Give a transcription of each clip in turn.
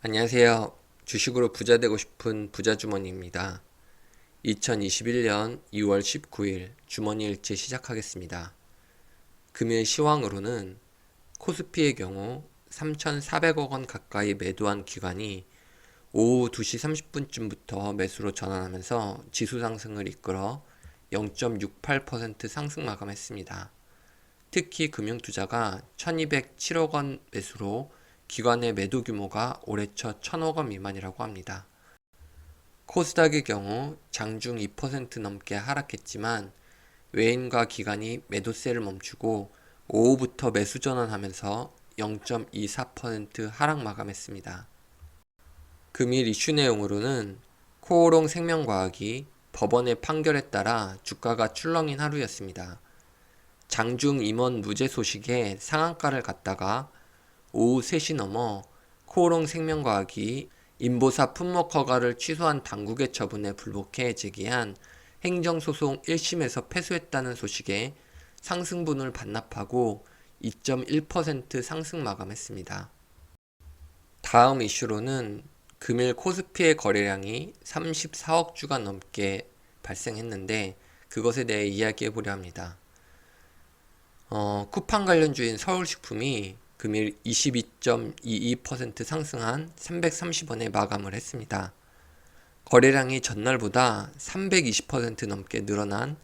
안녕하세요. 주식으로 부자 되고 싶은 부자주머니입니다. 2021년 2월 19일 주머니 일지 시작하겠습니다. 금일 시황으로는 코스피의 경우 3,400억 원 가까이 매도한 기관이 오후 2시 30분쯤부터 매수로 전환하면서 지수 상승을 이끌어 0.68% 상승 마감했습니다. 특히 금융투자가 1,207억 원 매수로 기관의 매도 규모가 올해 첫 1,000억 원 미만이라고 합니다. 코스닥의 경우 장중 2% 넘게 하락했지만 외인과 기관이 매도세를 멈추고 오후부터 매수 전환하면서 0.24% 하락 마감했습니다. 금일 이슈 내용으로는 코오롱 생명과학이 법원의 판결에 따라 주가가 출렁인 하루였습니다. 장중 임원 무죄 소식에 상한가를 갔다가 오후 3시 넘어 코오롱 생명과학이 인보사 품목 허가를 취소한 당국의 처분에 불복해 제기한 행정소송 1심에서 패소했다는 소식에 상승분을 반납하고 2.1% 상승 마감했습니다. 다음 이슈로는 금일 코스피의 거래량이 34억 주가 넘게 발생했는데 그것에 대해 이야기해보려 합니다. 쿠팡 관련주인 서울식품이 금일 22.22% 상승한 330원에 마감을 했습니다. 거래량이 전날보다 320% 넘게 늘어난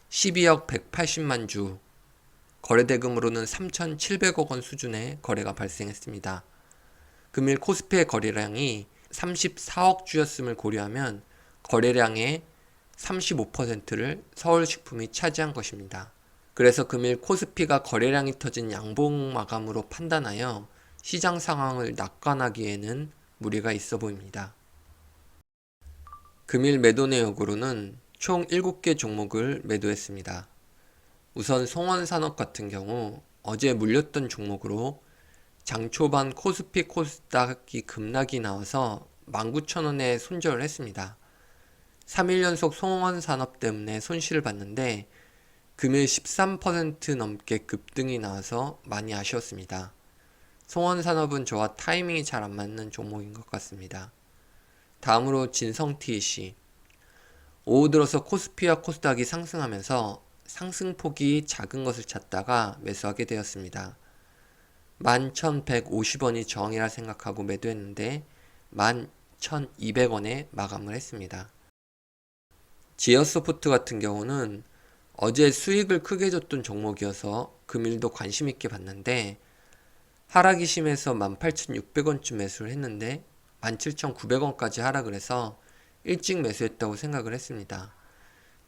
12억 180만 주, 거래대금으로는 3,700억 원 수준의 거래가 발생했습니다. 금일 코스피의 거래량이 34억 주였음을 고려하면 거래량의 35%를 서울식품이 차지한 것입니다. 그래서 금일 코스피가 거래량이 터진 양봉 마감으로 판단하여 시장 상황을 낙관하기에는 무리가 있어 보입니다. 금일 매도 내역으로는 총 7개 종목을 매도했습니다. 우선 송원산업 같은 경우 어제 물렸던 종목으로 장 초반 코스피 코스닥이 급락이 나와서 19,000원에 손절을 했습니다. 3일 연속 송원산업 때문에 손실을 봤는데 금일 13% 넘게 급등이 나와서 많이 아쉬웠습니다. 송원산업은 저와 타이밍이 잘 안 맞는 종목인 것 같습니다. 다음으로 진성TEC. 오후 들어서 코스피와 코스닥이 상승하면서 상승폭이 작은 것을 찾다가 매수하게 되었습니다. 11,150원이 저항이라 생각하고 매도했는데 11,200원에 마감을 했습니다. 지어소프트 같은 경우는 어제 수익을 크게 줬던 종목이어서 금일도 관심 있게 봤는데 하락이 심해서 18,600원쯤 매수를 했는데 17,900원까지 하락을 해서 일찍 매수했다고 생각을 했습니다.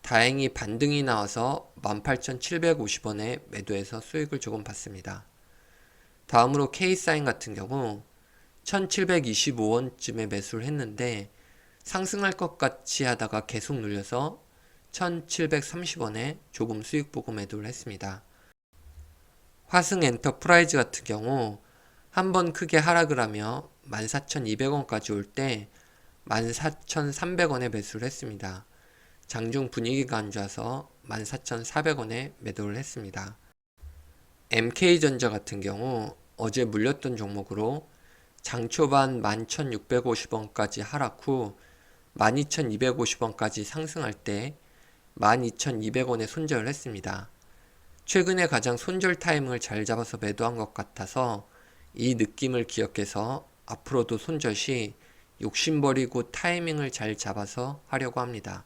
다행히 반등이 나와서 18,750원에 매도해서 수익을 조금 봤습니다. 다음으로 K사인 같은 경우 1725원쯤에 매수를 했는데 상승할 것 같이 하다가 계속 눌려서 1730원에 조금 수익 보고 매도를 했습니다. 화승엔터프라이즈 같은 경우 한번 크게 하락을 하며 14,200원까지 올 때 14,300원에 매수를 했습니다. 장중 분위기가 안 좋아서 14,400원에 매도를 했습니다. MK전자 같은 경우 어제 물렸던 종목으로 장초반 11,650원까지 하락 후 12,250원까지 상승할 때 12,200원에 손절을 했습니다. 최근에 가장 손절 타이밍을 잘 잡아서 매도한 것 같아서 이 느낌을 기억해서 앞으로도 손절 시 욕심버리고 타이밍을 잘 잡아서 하려고 합니다.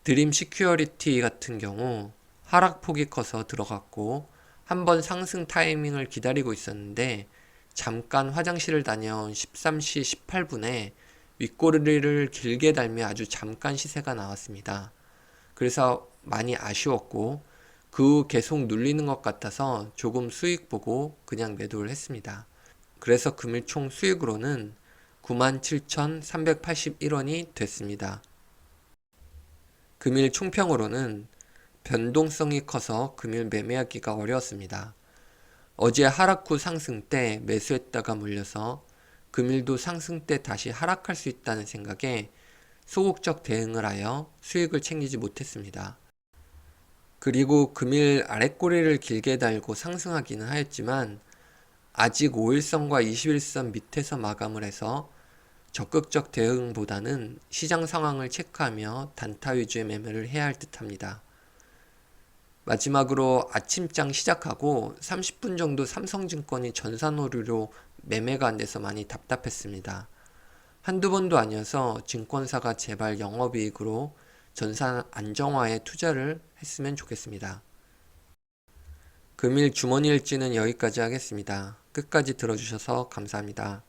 드림 시큐어리티 같은 경우 하락폭이 커서 들어갔고 한번 상승 타이밍을 기다리고 있었는데 잠깐 화장실을 다녀온 13시 18분에 윗꼬리를 길게 달며 아주 잠깐 시세가 나왔습니다. 그래서 많이 아쉬웠고 그 후 계속 눌리는 것 같아서 조금 수익 보고 그냥 매도를 했습니다. 그래서 금일 총 수익으로는 97,381원이 됐습니다. 금일 총평으로는 변동성이 커서 금일 매매하기가 어려웠습니다. 어제 하락 후 상승 때 매수했다가 물려서 금일도 상승 때 다시 하락할 수 있다는 생각에 소극적 대응을 하여 수익을 챙기지 못했습니다. 그리고 금일 아랫꼬리를 길게 달고 상승하기는 하였지만 아직 5일선과 21선 밑에서 마감을 해서 적극적 대응보다는 시장 상황을 체크하며 단타 위주의 매매를 해야 할 듯합니다. 마지막으로 아침장 시작하고 30분 정도 삼성증권이 전산 오류로 매매가 안 돼서 많이 답답했습니다. 한두 번도 아니어서 증권사가 제발 영업이익으로 전산 안정화에 투자를 했으면 좋겠습니다. 금일 주머니 일지는 여기까지 하겠습니다. 끝까지 들어주셔서 감사합니다.